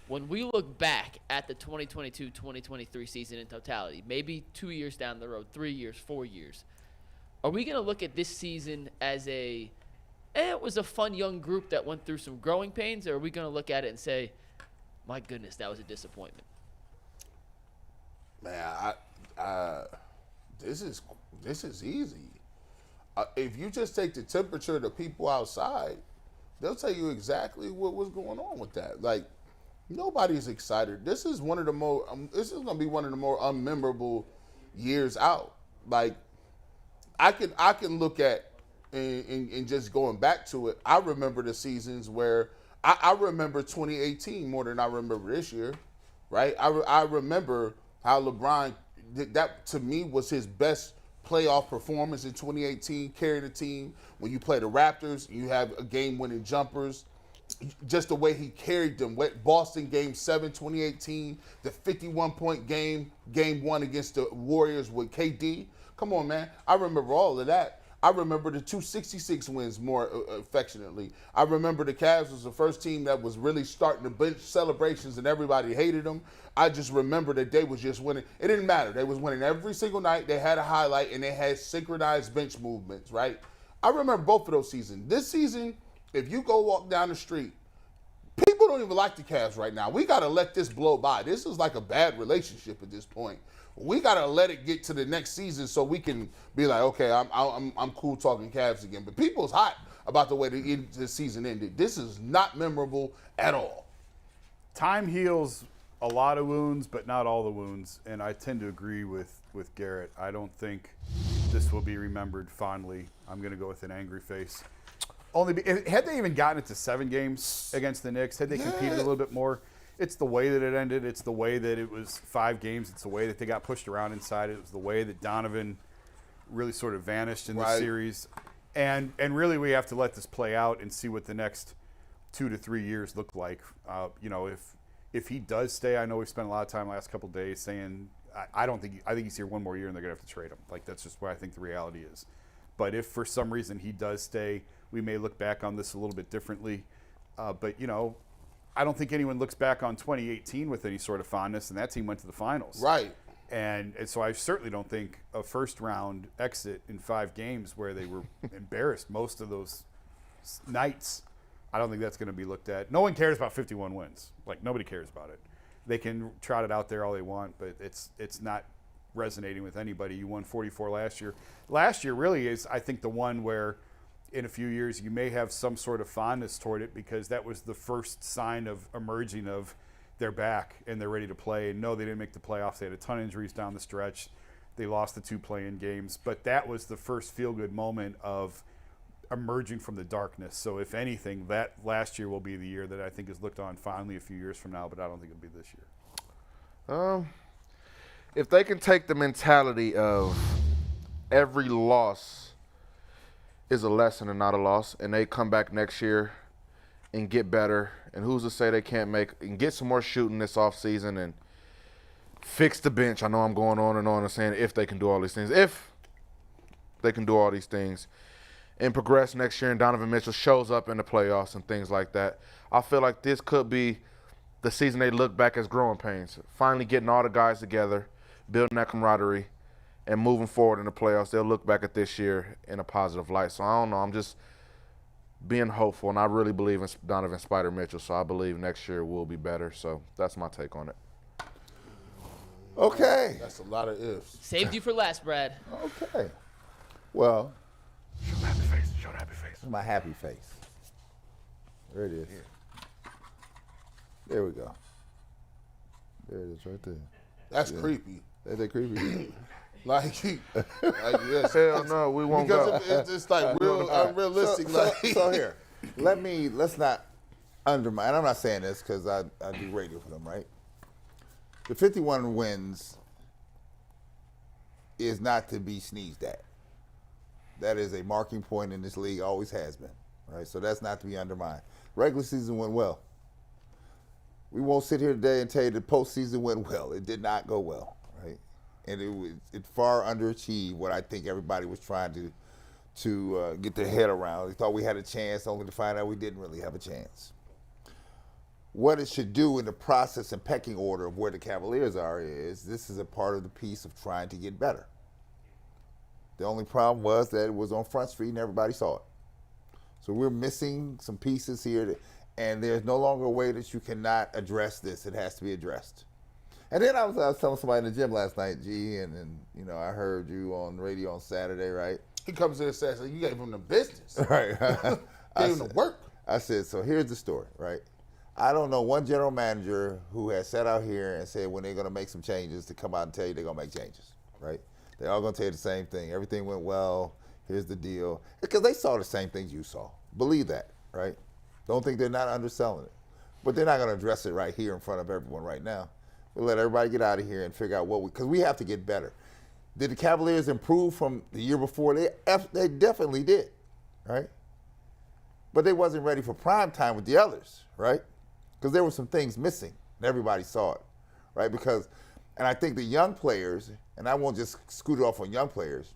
when we look back at the 2022-2023 season in totality, maybe 2 years down the road, 3 years, 4 years, are we going to look at this season as it was a fun young group that went through some growing pains, or are we going to look at it and say, my goodness, that was a disappointment? Man, this is easy. If you just take the temperature of the people outside, they'll tell you exactly what was going on with that. Like, nobody's excited. This is one of the more. This is going to be one of the more unmemorable years out. Like, I can look at and just going back to it. I remember the seasons where I remember 2018 more than I remember this year, right? I remember how LeBron, that to me was his best playoff performance in 2018, carried the team. When you play the Raptors, you have a game-winning jumpers. Just the way he carried them. Boston Game 7, 2018, the 51-point game 1 against the Warriors with KD. Come on, man. I remember all of that. I remember the 266 wins more affectionately. I remember the Cavs was the first team that was really starting the bench celebrations and everybody hated them. I just remember that they was just winning. It didn't matter. They was winning every single night. They had a highlight, and they had synchronized bench movements, right? I remember both of those seasons. This season, if you go walk down the street, people don't even like the Cavs right now. We got to let this blow by. This is like a bad relationship at this point. We got to let it get to the next season so we can be like, okay, I'm cool talking Cavs again. But people's hot about the way the season ended. This is not memorable at all. Time heals a lot of wounds, but not all the wounds. And I tend to agree with Garrett. I don't think this will be remembered fondly. I'm going to go with an angry face. Had they even gotten it to 7 games against the Knicks, had they competed a little bit more, it's the way that it ended. It's the way that it was 5 games. It's the way that they got pushed around inside. It was the way that Donovan really sort of vanished in the series. And really we have to let this play out and see what the next 2 to 3 years look like. If he does stay, I know we've spent a lot of time the last couple of days saying I think he's here one more year and they're going to have to trade him. Like, that's just what I think the reality is. But if for some reason he does stay, we may look back on this a little bit differently. But I don't think anyone looks back on 2018 with any sort of fondness, and that team went to the finals. Right. And so I certainly don't think a first-round exit in 5 games where they were embarrassed most of those nights, I don't think that's going to be looked at. No one cares about 51 wins. Like, nobody cares about it. They can trot it out there all they want, but it's not resonating with anybody. You won 44 last year. Last year really is, I think, the one where in a few years you may have some sort of fondness toward it because that was the first sign of emerging of they're back and they're ready to play. And no, they didn't make the playoffs. They had a ton of injuries down the stretch. They lost the 2 play-in games. But that was the first feel-good moment of emerging from the darkness. So if anything, that last year will be the year that I think is looked on fondly a few years from now, but I don't think it'll be this year. If they can take the mentality of every loss is a lesson and not a loss, and they come back next year and get better, and who's to say they can't and get some more shooting this offseason and fix the bench. I know I'm going on and saying if they can do all these things. If they can do all these things and progress next year and Donovan Mitchell shows up in the playoffs and things like that, I feel like this could be the season they look back as growing pains. Finally getting all the guys together, building that camaraderie, and moving forward in the playoffs, they'll look back at this year in a positive light. So I don't know. I'm just being hopeful, and I really believe in Donovan Spider Mitchell, so I believe next year will be better. So that's my take on it. Okay. That's a lot of ifs. Saved you for last, Brad. Okay. Well, Show the happy face. Show the happy face. this is my happy face. There it is. There we go. There it is right there. That's creepy. Ain't that creepy? Yes. Hell no, we won't go. Because it's like real unrealistic. So here, let's not undermine. I'm not saying this because I do radio for them, right? The 51 wins is not to be sneezed at. That is a marking point in this league, always has been, right? So that's not to be undermined. Regular season went well. We won't sit here today and tell you the postseason went well. It did not go well, right? And it far underachieved what I think everybody was trying to get their head around. They thought we had a chance, only to find out we didn't really have a chance. what it should do in the process and pecking order of where the Cavaliers are is this is a part of the piece of trying to get better. The only problem was that it was on Front Street and everybody saw it. So we're missing some pieces here, and there's no longer a way that you cannot address this. It has to be addressed. And then I was telling somebody in the gym last night, G, and you know, I heard you on the radio on Saturday, right? He comes in and says, you gave him the business. Right. Gave him the work. I said, so here's the story, right? I don't know one general manager who has sat out here and said when they're going to make some changes to come out and tell you they're going to make changes, right? They're all going to tell you the same thing. Everything went well. Here's the deal. Because they saw the same things you saw. Believe that, right? Don't think they're not underselling it. But they're not going to address it right here in front of everyone right now. We'll let everybody get out of here and figure out because we have to get better. Did the Cavaliers improve from the year before? They definitely did, right? But they wasn't ready for prime time with the others, right? Because there were some things missing, and everybody saw it, right? And I think the young players, and I won't just scoot it off on young players,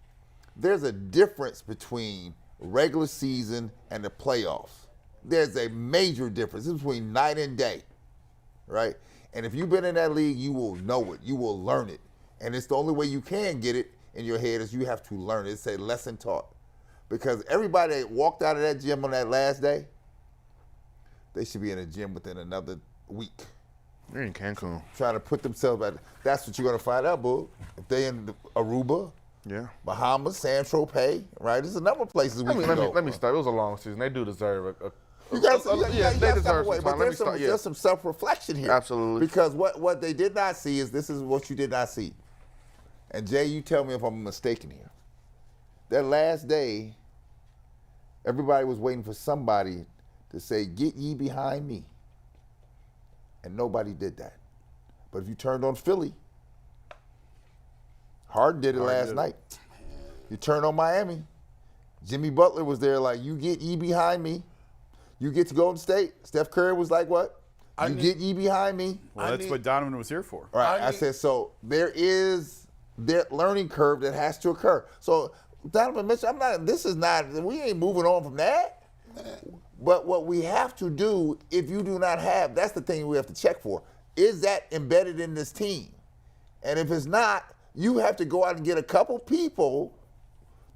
there's a difference between regular season and the playoffs. There's a major difference. It's between night and day, right? And if you've been in that league, you will know it. You will learn it. And it's the only way you can get it in your head is you have to learn it. It's a lesson taught. Because everybody that walked out of that gym on that last day, they should be in a gym within another week. They're in Cancun. Trying to put themselves at. That's what you're going to find out, boo. If they in Aruba, Yeah. Bahamas, San Tropez, right? There's a number of places we can go. Let me start. It was a long season. They do deserve They deserve some time. But there's some self-reflection here. Absolutely. Because what they did not see is this is what you did not see. And Jay, you tell me if I'm mistaken here. That last day, everybody was waiting for somebody to say, "Get ye behind me." And nobody did that. But if you turned on Philly, Harden did it last night. You turned on Miami, Jimmy Butler was there like, "You get ye behind me." You get to Golden State. Steph Curry was like, "What? Get ye behind me." Well, that's what Donovan was here for. Right. I said, so there is that learning curve that has to occur. So Donovan mentioned, we ain't moving on from that. But what we have to do, if you do not have, that's the thing we have to check for. Is that embedded in this team? And if it's not, you have to go out and get a couple people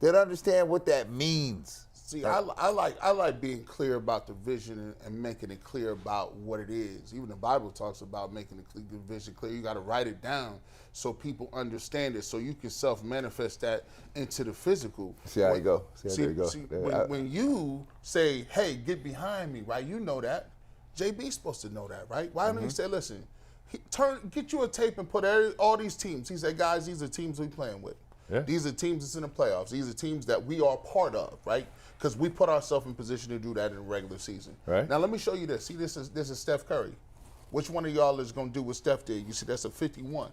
that understand what that means. See, I like being clear about the vision and making it clear about what it is. Even the Bible talks about making the vision clear. You got to write it down so people understand it, so you can self-manifest that into the physical. See how you go. When you say, "Hey, get behind me," right? You know that. JB's supposed to know that, right? Why don't you say, "Listen, get you a tape and put all these teams." He said, "Guys, these are teams we playing with. Yeah. These are teams that's in the playoffs. These are teams that we are part of, right? Because we put ourselves in position to do that in the regular season." Right. Now let me show you this. See, this is Steph Curry. Which one of y'all is going to do what Steph did? You see, that's a 51.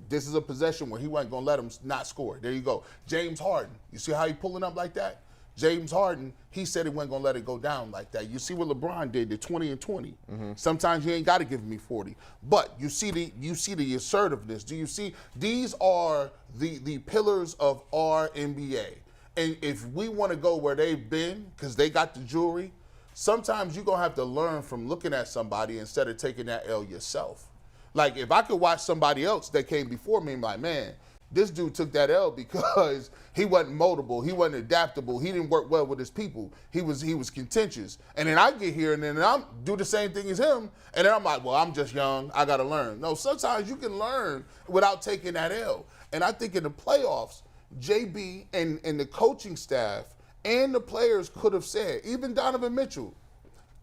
This is a possession where he wasn't going to let him not score. There you go. James Harden. You see how he pulling up like that? James Harden, he said he wasn't going to let it go down like that. You see what LeBron did, the 20 and 20. Mm-hmm. Sometimes you ain't got to give me 40. But you see the assertiveness. Do you see? These are the pillars of our NBA. And if we want to go where they've been, because they got the jewelry, sometimes you're going to have to learn from looking at somebody instead of taking that L yourself. Like, if I could watch somebody else that came before me and be like, "Man, this dude took that L because he wasn't moldable, he wasn't adaptable, he didn't work well with his people, he was contentious." And then I get here and then I'm do the same thing as him, and then I'm like, "Well, I'm just young, I gotta learn." No, sometimes you can learn without taking that L. And I think in the playoffs, JB and the coaching staff and the players could have said, even Donovan Mitchell,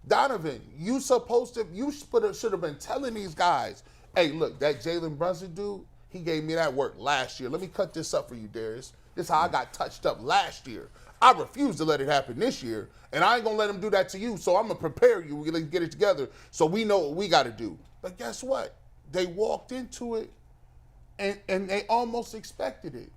"Donovan, you should have been telling these guys, 'Hey, look, that Jalen Brunson dude, he gave me that work last year. Let me cut this up for you, Darius. This is how I got touched up last year. I refuse to let it happen this year, and I ain't going to let him do that to you, so I'm going to prepare you. We're going to get it together so we know what we got to do.'" But guess what? They walked into it, and they almost expected it.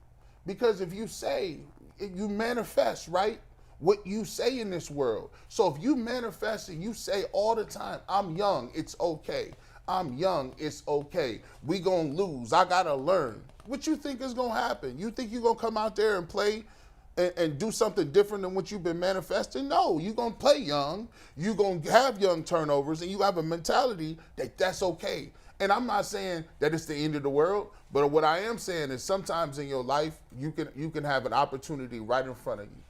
Because if you say, you manifest, right, what you say in this world. So if you manifest and you say all the time, "I'm young, it's okay. I'm young, it's okay. We gonna lose, I gotta learn." What you think is gonna happen? You think you're gonna come out there and play and do something different than what you've been manifesting? No, you're going to play young. You're going to have young turnovers, and you have a mentality that that's okay. And I'm not saying that it's the end of the world, but what I am saying is sometimes in your life, you can have an opportunity right in front of you.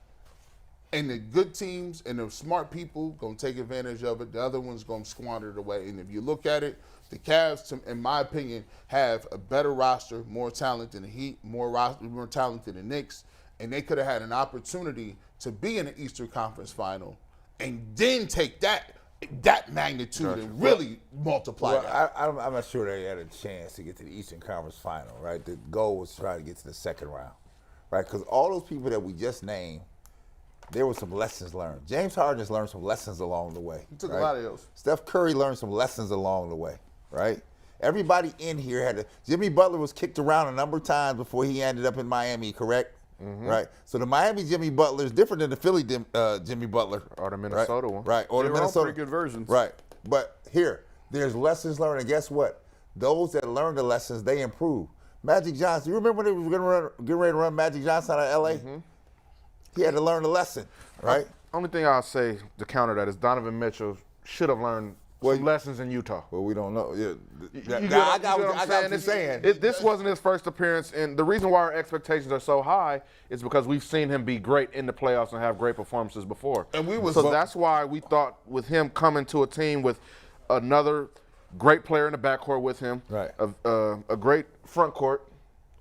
And the good teams and the smart people going to take advantage of it. The other one's going to squander it away. And if you look at it, the Cavs, in my opinion, have a better roster, more talent than the Heat, more talent than the Knicks. And they could have had an opportunity to be in the Eastern Conference Final and then take that magnitude and really multiply that. I'm not sure they had a chance to get to the Eastern Conference Final, right? The goal was to try to get to the second round, right? Because all those people that we just named, there were some lessons learned. James Harden has learned some lessons along the way. He took right? a lot of those. Steph Curry learned some lessons along the way, right? Everybody in here had Jimmy Butler was kicked around a number of times before he ended up in Miami, correct? Mm-hmm. Right. So the Miami Jimmy Butler is different than the Philly Jimmy Butler. Or the Minnesota right? one. Right. Or They the were all Minnesota. pretty good versions. Right. But here, there's lessons learned, and guess what? Those that learned the lessons, they improve. Magic Johnson, you remember when they was getting ready to run Magic Johnson out of L.A.? Mm-hmm. He had to learn the lesson, right? Only thing I'll say to counter that is Donovan Mitchell should have learned some lessons in Utah. Well, we don't know. Yeah. I got what you're saying. This wasn't his first appearance, and the reason why our expectations are so high is because we've seen him be great in the playoffs and have great performances before. And that's why we thought with him coming to a team with another great player in the backcourt with him, right. a great front court,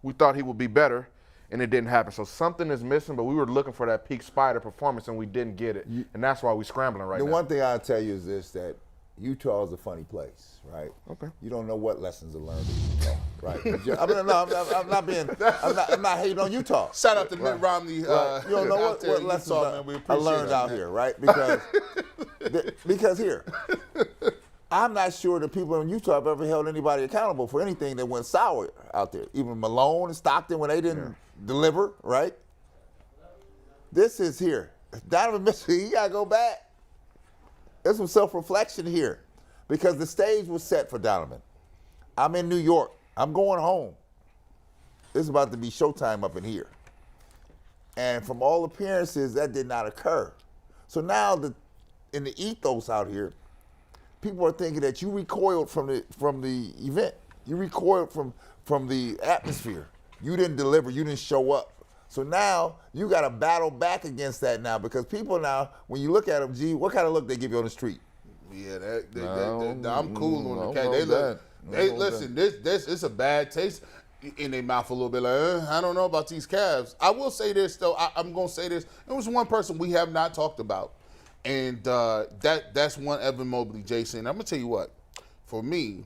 we thought he would be better, and it didn't happen. So something is missing, but we were looking for that peak Spider performance, and we didn't get it, and that's why we're scrambling right now. The one thing I'll tell you is this, that Utah is a funny place, right? Okay. You don't know what lessons are learned in Utah, right? I'm not hating on Utah. Shout out to Mitt Romney. You don't know what lessons I learned out here, right? Because here, I'm not sure the people in Utah have ever held anybody accountable for anything that went sour out there. Even Malone and Stockton when they didn't deliver, right? This is here. Donovan Mitchell, he got to go back. There's some self-reflection here because the stage was set for Donovan. I'm in New York. I'm going home. It's about to be showtime up in here. And from all appearances, that did not occur. So now in the ethos out here, people are thinking that you recoiled from the event. You recoiled from the atmosphere. You didn't deliver. You didn't show up. So now you got to battle back against that now because people now, when you look at them, gee, what kind of look they give you on the street? Yeah, I'm cool on the case. Listen, this is a bad taste in their mouth a little bit. Like, I don't know about these Cavs. I will say this though. I'm gonna say this. There was one person we have not talked about, and that's one Evan Mobley, Jason. I'm gonna tell you what. For me,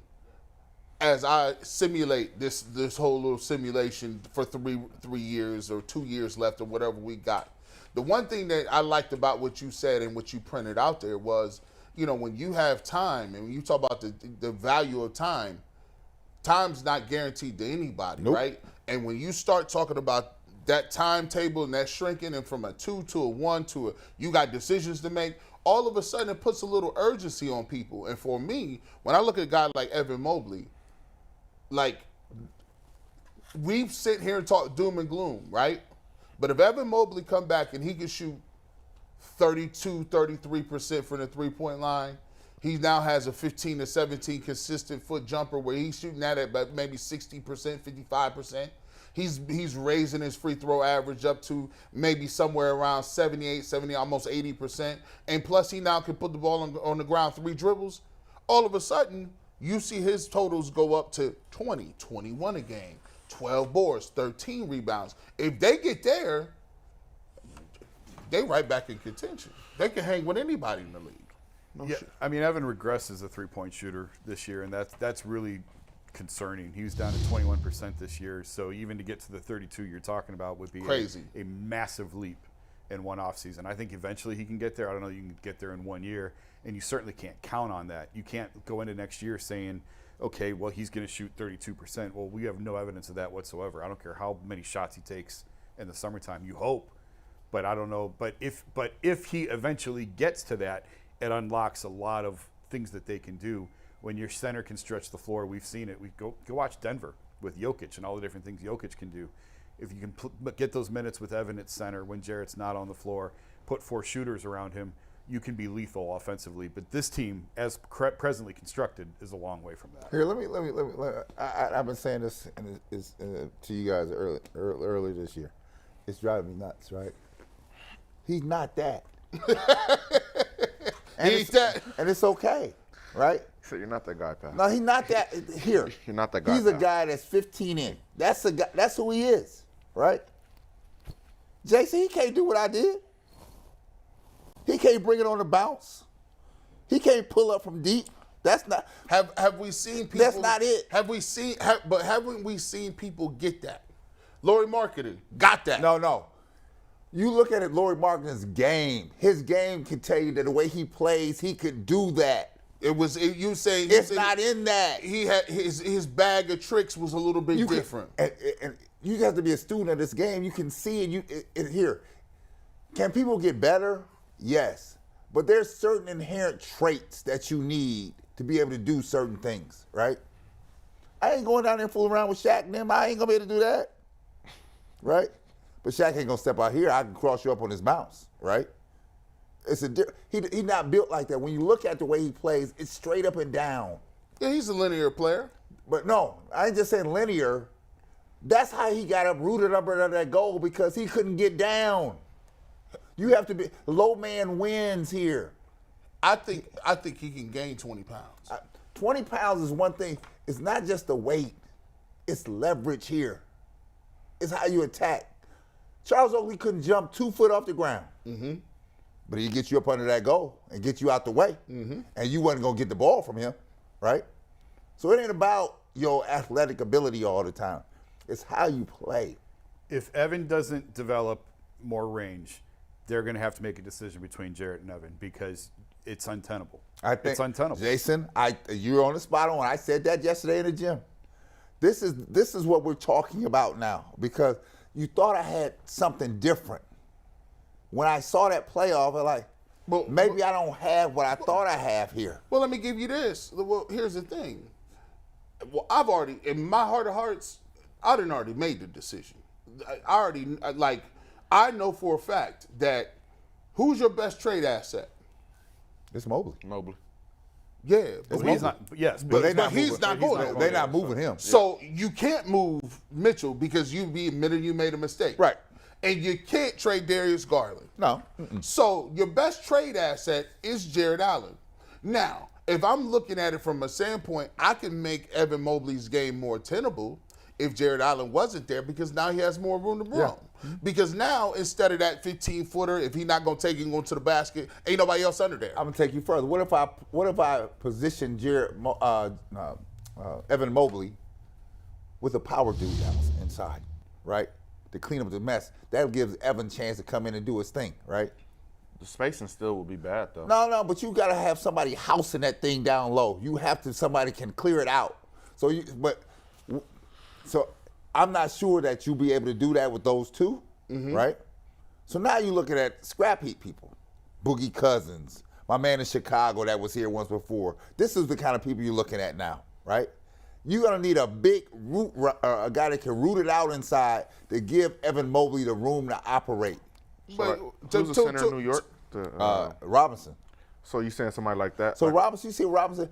as I simulate this whole little simulation for three years or 2 years left or whatever we got, the one thing that I liked about what you said and what you printed out there was, you know, when you have time and when you talk about the value of time, time's not guaranteed to anybody, right? And when you start talking about that timetable and that shrinking and from a 2 to a 1 to you got decisions to make, all of a sudden it puts a little urgency on people. And for me, when I look at a guy like Evan Mobley, like, we sit here and talk doom and gloom, right? But if Evan Mobley come back and he can shoot 32, 33% from the three-point line, he now has a 15 to 17 consistent foot jumper where he's shooting that at about maybe 60%, 55%. He's raising his free throw average up to maybe somewhere around 78, 70, almost 80%. And plus he now can put the ball on the ground 3 dribbles. All of a sudden, you see his totals go up to 20, 21 a game, 12 boards, 13 rebounds. If they get there, they right back in contention. They can hang with anybody in the league. I mean, Evan regressed as a three-point shooter this year, and that's really concerning. He was down to 21% this year, so even to get to the 32 you're talking about would be crazy, a massive leap in one offseason. I think eventually he can get there. I don't know you can get there in 1 year, and you certainly can't count on that. You can't go into next year saying, okay, well, he's going to shoot 32%. Well, we have no evidence of that whatsoever. I don't care how many shots he takes in the summertime. You hope, but I don't know. But if he eventually gets to that, it unlocks a lot of things that they can do. When your center can stretch the floor, we've seen it. We go watch Denver with Jokic and all the different things Jokic can do. if you can get those minutes with Evan at center when Jarrett's not on the floor, put 4 shooters around him, you can be lethal offensively. But this team, as presently constructed, is a long way from that. Here, let me. I've been saying this to you guys earlier this year. It's driving me nuts, right? He's not that. And it's okay, right? So you're not that guy, pal. No, he's not that. Here, You're not that guy. he's a pal. guy that's 15 in. That's a guy. That's who he is, right? Jason, he can't do what I did. He can't bring it on the bounce. He can't pull up from deep. That's not. Have we seen people? That's not it. Have we seen? But haven't we seen people get that? Lloyd Marketing got that. No. You look at it, Lloyd Markkinen's game. His game can tell you that the way he plays, he could do that. You say It's not in that. He had his bag of tricks was a little bit different. And you have to be a student of this game. You can see it here. Can people get better? Yes. But there's certain inherent traits that you need to be able to do certain things, right? I ain't going down there and fooling around with Shaq and them. I ain't going to be able to do that, right? But Shaq ain't going to step out here. I can cross you up on his bounce, right? He's not built like that. When you look at the way he plays, it's straight up and down. Yeah, he's a linear player. But no, I ain't just saying linear. That's how he got rooted up under that goal, because he couldn't get down. You have to be low man wins here. I think he can gain 20 pounds. 20 pounds is one thing. It's not just the weight. It's leverage here. It's how you attack. Charles Oakley couldn't jump 2 foot off the ground. Mm-hmm. But he'd get you up under that goal and get you out the way. Mm-hmm. And you wasn't going to get the ball from him, right? So it ain't about your athletic ability all the time. It's how you play. If Evan doesn't develop more range, they're going to have to make a decision between Jarrett and Evan, because it's untenable. I think it's untenable. Jason, you're on the spot on. I said that yesterday in the gym. This is what we're talking about now, because you thought I had something different. When I saw that playoff, I'm like, maybe I don't have what I thought I have here. Well, let me give you this. Well, here's the thing. Well, I've already, in my heart of hearts, I done already made the decision. I know for a fact that who's your best trade asset? It's Mobley. Yeah, But he's not. Yes, But he's not going there. They're not moving him. So you can't move Mitchell because you admitted you made a mistake. Right. And you can't trade Darius Garland. No. So your best trade asset is Jared Allen. Now, if I'm looking at it from a standpoint, I can make Evan Mobley's game more tenable if Jared Allen wasn't there, because now he has more room to roam. Yeah. Because now, instead of that 15-footer, if he's not going to take it and go to the basket, ain't nobody else under there. I'm gonna take you further. What if I position Evan Mobley with a power dude down inside, right, to clean up the mess? That gives Evan a chance to come in and do his thing, right? The spacing still will be bad, though. No, but you got to have somebody housing that thing down low. You have to, somebody can clear it out. So I'm not sure that you'll be able to do that with those two, right? So now you're looking at scrap heap people. Boogie Cousins, my man in Chicago that was here once before. This is the kind of people you're looking at now, right? You're going to need a big a guy that can root it out inside to give Evan Mobley the room to operate. But Who's the center in New York? Robinson. So you saying somebody like that? So Robinson, you see Robinson,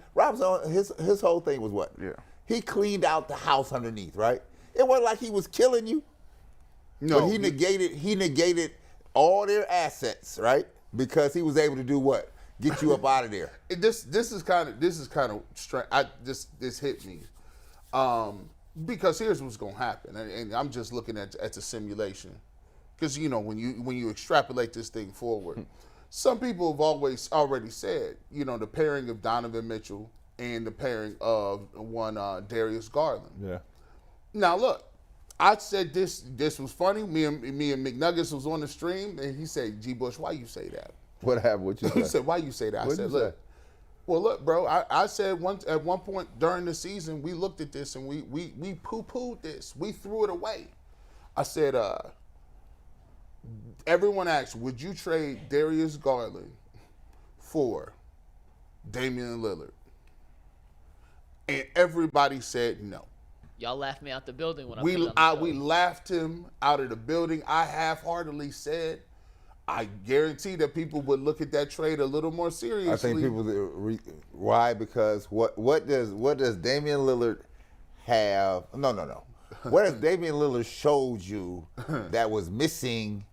his whole thing was what? Yeah. He cleaned out the house underneath, right? It wasn't like he was killing you. No. But he negated all their assets, right? Because he was able to do what? Get you up out of there. This is kind of strange. This hit me. Because here's what's going to happen, and I'm just looking at the simulation, because when you extrapolate this thing forward, some people have already said the pairing of Donovan Mitchell and the pairing of Darius Garland. Yeah. Now look, I said this was funny. Me and McNuggets was on the stream, and he said, "G. Bush, why you say that?" What happened? What you He say? said, "Why you say that?" I What'd said, you say? "Look, well, look, bro. I said at one point during the season, we looked at this and we poo-pooed this. We threw it away." I said, everyone asked, would you trade Darius Garland for Damian Lillard? And everybody said no. Y'all laughed me out the building when I We put it on the we show. laughed him out of the building. I half-heartedly said, I guarantee that people would look at that trade a little more seriously. I think people why? Because what does Damian Lillard have? No. What has Damian Lillard showed you that was missing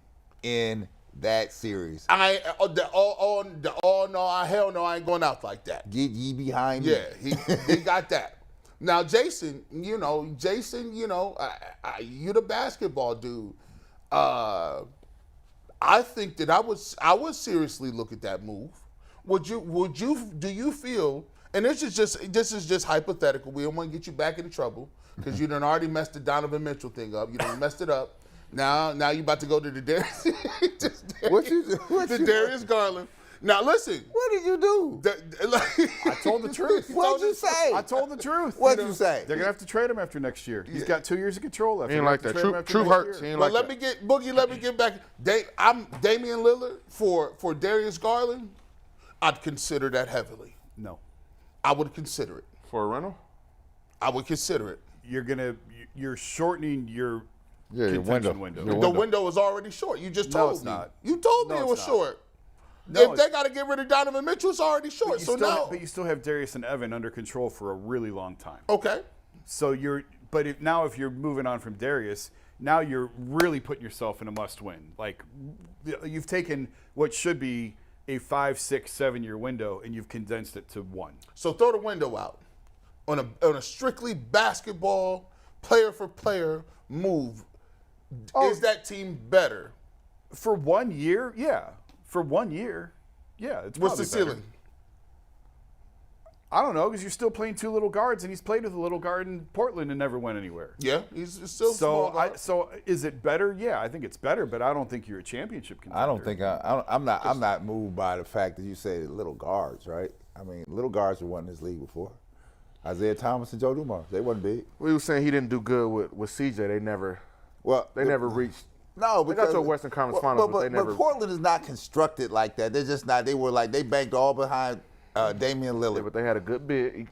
in that series? Hell no, I ain't going out like that. Get ye behind me. Yeah, he got that. Now, Jason, you the basketball dude. I think that I would seriously look at that move. Do you feel, and this is just hypothetical, we don't want to get you back into trouble because you done already messed the Donovan Mitchell thing up. You done messed it up. Now you about to go to the Darius Darius Garland. Now listen. What did you do? I told the truth. What'd you say? I told the truth. What'd you say? They're gonna have to trade him after next year. He's got 2 years of control left. He ain't like that. True hurts. He ain't But like let that. me get back. I'm Damian Lillard for Darius Garland. I'd consider that heavily. No, I would consider it. For a rental? I would consider it. you're shortening your Yeah, contention window. window. The window is already short. You just No, told it's me. not. You told me No, it was it's not. short. No, If they got to get rid of Donovan Mitchell, it's already short. So now, but you still have Darius and Evan under control for a really long time. okay. So if you're moving on from Darius, now you're really putting yourself in a must-win. Like you've taken what should be a 5, 6, 7 year window and you've condensed it to 1. So throw the window out on a strictly basketball, player for player move. Is that team better? For 1 year, yeah. For 1 year, yeah. It's What's the probably better. ceiling? I don't know, because you're still playing 2 little guards, and he's played with a little guard in Portland and never went anywhere. Yeah, he's still small. So is it better? Yeah, I think it's better, but I don't think you're a championship contender. I don't think I'm not moved by the fact that you say little guards, right? I mean, little guards were one in this league before. Isaiah Thomas and Joe Dumars, they wasn't big. We were saying he didn't do good with CJ. They never reached. No, They because got to a Western Conference Finals, but they never. But Portland is not constructed like that. They're just not. They were like they banked all behind Damian Lillard. Yeah, but they had a good bid.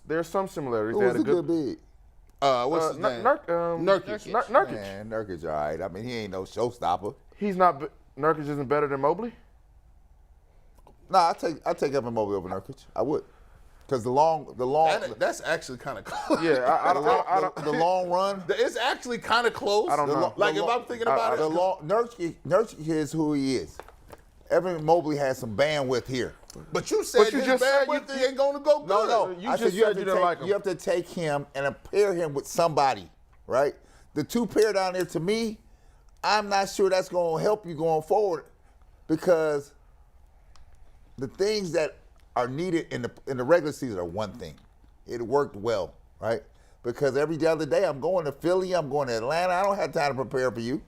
There's some similarities. Who They was had a good big? What's his name? Nurkic. Nurkic. Man, Nurkic, all right. I mean, he ain't no showstopper. He's not. Nurkic isn't better than Mobley. Nah, I take Evan Mobley over Nurkic. I would, because That's actually kind of close. Yeah, I don't. the long run. It's actually kind of close. I don't know. Like if I'm thinking about it, Nurkic is who he is. Evan Mobley has some bandwidth here. but you said you his just said bandwidth you- ain't going to go good. No. You I just said you have said to you didn't take, like him. You have to take him and pair him with somebody, right? The 2 pair down there, to me, I'm not sure that's going to help you going forward, because the things that are needed in the regular season are one thing. It worked well, right? Because every other day I'm going to Philly, I'm going to Atlanta. I don't have time to prepare for you.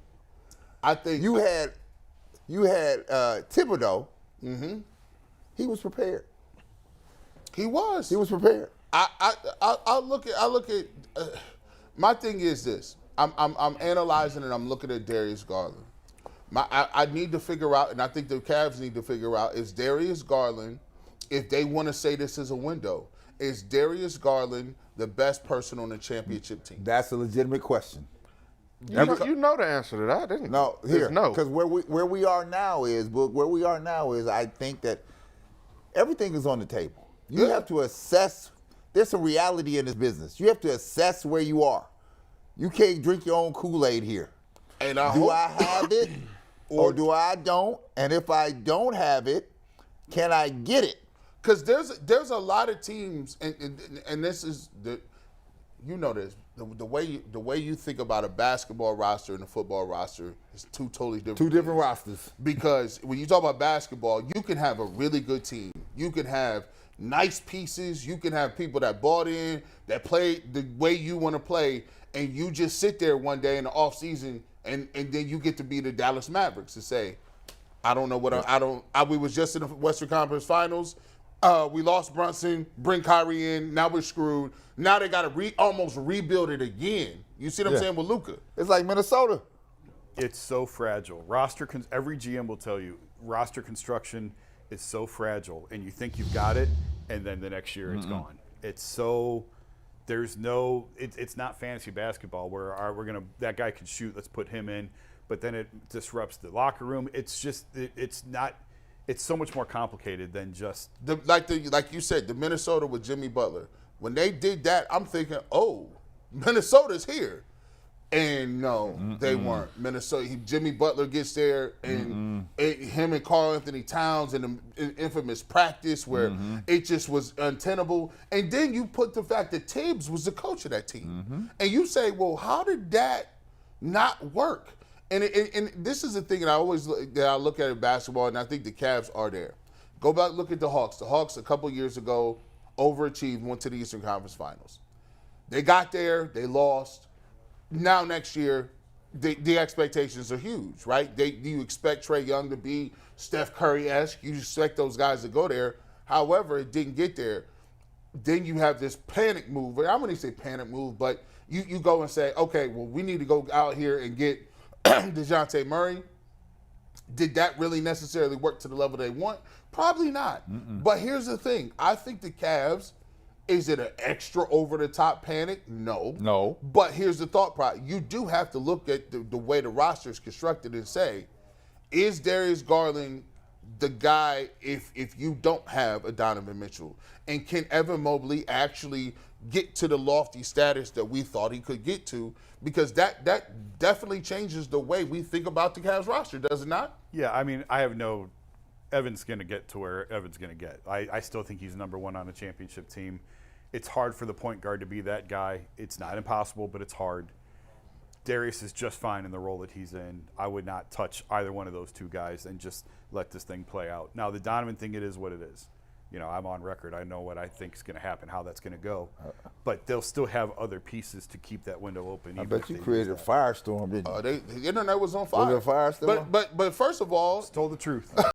I think You had Thibodeau. Mm-hmm. He was prepared. he was. He was prepared. I look at. My thing is this. I'm analyzing and I'm looking at Darius Garland. I need to figure out, and I think the Cavs need to figure out, is Darius Garland, if they want to say this is a window, is Darius Garland the best person on the championship team? That's a legitimate question. You know the answer to that, didn't you? No, It's here, no. because where we are now is I think that everything is on the table. You have to assess. There's some reality in this business. You have to assess where you are. You can't drink your own Kool-Aid here. And Do I have it or do I don't? And if I don't have it, can I get it? Because there's a lot of teams, and this is the, you know this, the way you think about a basketball roster and a football roster is 2 totally different. 2 different things. rosters. Because when you talk about basketball, you can have a really good team. You can have nice pieces. You can have people that bought in, that play the way you want to play, and you just sit there one day in the offseason and then you get to be the Dallas Mavericks and say, I don't know what we was just in the Western Conference Finals. We lost Brunson, bring Kyrie in, now we're screwed. Now they got to almost rebuild it again. You see what I'm saying with Luka? It's like Minnesota. It's so fragile. Every GM will tell you, roster construction is so fragile, and you think you've got it, and then the next year it's gone. It's so There's no, it's not fantasy basketball where that guy can shoot, let's put him in, but then it disrupts the locker room. It's just, it's so much more complicated than just. Like you said, the Minnesota with Jimmy Butler. When they did that, I'm thinking, oh, Minnesota's here. And no, they weren't. Minnesota, Jimmy Butler gets there, and him and Karl Anthony Towns in the infamous practice where it just was untenable. And then you put the fact that Tibbs was the coach of that team. And you say, well, how did that not work? And this is the thing that I look at in basketball, and I think the Cavs are there. Go back, look at the Hawks. The Hawks a couple years ago overachieved, went to the Eastern Conference Finals. They got there, they lost. Now next year, the expectations are huge, right? You expect Trae Young to be Steph Curry-esque. You expect those guys to go there. However, it didn't get there. Then you have this panic move. I wouldn't say panic move, but you go and say, okay, well, we need to go out here and get DeJounte Murray. Did that really necessarily work to the level they want? Probably not. But here's the thing. I think the Cavs, is it an extra over-the-top panic? No. But here's the thought process. You do have to look at the way the roster is constructed and say, is Darius Garland the guy if you don't have a Donovan Mitchell? And can Evan Mobley actually get to the lofty status that we thought he could get to? Because that definitely changes the way we think about the Cavs roster, does it not? Yeah, I mean, Evan's going to get to where Evan's going to get. I still think he's number one on a championship team. It's hard for the point guard to be that guy. It's not impossible, but it's hard. Darius is just fine in the role that he's in. I would not touch either one of those two guys and just let this thing play out. Now, the Donovan thing, it is what it is. You know, I'm on record. I know what I think is going to happen, how that's going to go. But they'll still have other pieces to keep that window open. I bet you created a firestorm, didn't you? The internet was on fire. Was it a firestorm? But first of all, Told the truth.